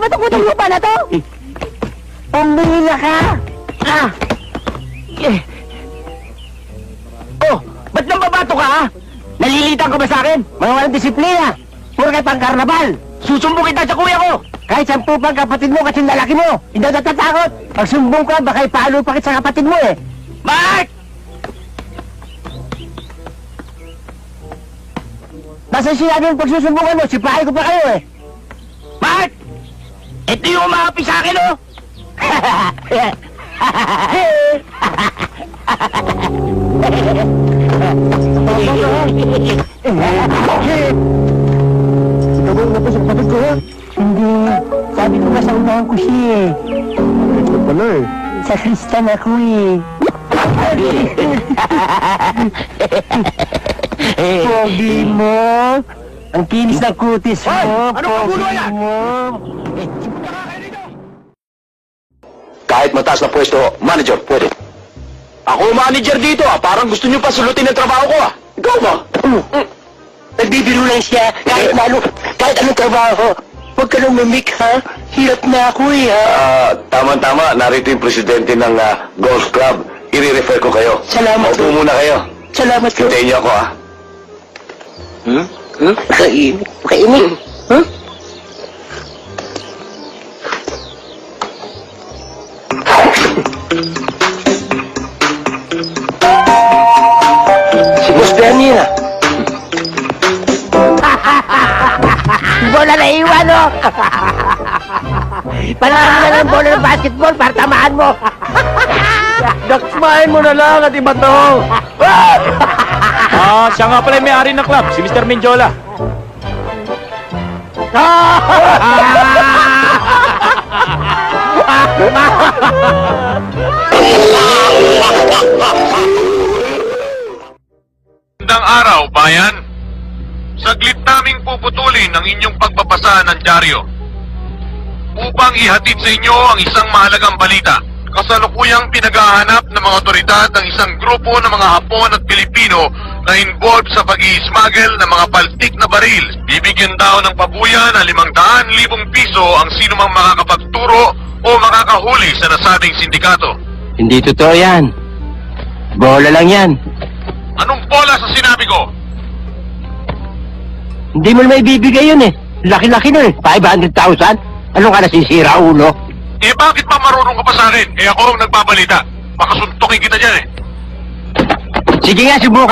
ba itong kutong lupa na to? Pumila ka! Oh, ba't nang babato ka, ha? Nalilitan ka ba sa akin? Mga walang disiplina! Puro kayo pang karnabal! Susumbong kita sa kuya ko! Kahit 10 pang kapatid mo kasi lalaki mo! Hindi na natatakot! Pag sumbong ka, baka ipalo pa kita sa kapatid mo eh! Mark! Basta sinabi yung pagsusumbungan mo, sipahay ko pa kayo eh! Mark! Ito yung umahapi sa akin, oh! Tabang na po sa kapatid ko, ha? Hindi. Sabi ko nga sa unahan ko siya eh. Ito pala eh. Sa Kristan ako eh. Pogi mo. Ang kinis ng kutis mo. Ano kagulo yan? Mo. Kahit mataas na pwesto, manager, pwede. Ako manager dito, Parang gusto niyo pa sulutin ang trabaho ko, Ikaw ba? Nagbibiro lang siya. Kahit anong trabaho. Huwag ka nang mamik, ha? Hirap na ako eh, ha? Tama-tama. Narito yung presidente ng golf club. I-refer ko kayo. Salamat, Maupo muna kayo. Salamat po. Hintayin niyo ako, Kainin. Kainin. Huh? Si Boss Danny, Bola na iwan, oh! Panahon na ng bola ng basketball para tamaan mo! Daksmahin mo na lang at ibato! Siya nga pala yung may-ari ng club, si Mr. Menjola. Magandang araw, bayan. Saglit naming puputulin ang inyong pagbabasa ng dyaryo upang ihatid sa inyo ang isang mahalagang balita. Kasalukuyang pinaghahanap ng mga otoridad ang isang grupo ng mga Hapon at Pilipino na involved sa pag-i-smuggle ng mga paltik na baril. Bibigyan daw ng pabuya na 500,000 piso ang sino mang makakapagturo o makakahuli sa nasabing sindikato. Hindi totoo yan. Bola lang yan. Anong bola sa sinabi ko? Hindi mo na may bibigay yun eh. Laki-laki nun eh. 500,000? Ano ka nasisira, ulo? Eh bakit pa marunong ka pa sa akin? Eh ako ang nagbabalita. Baka suntukin kita dyan eh. Sige nga, subukan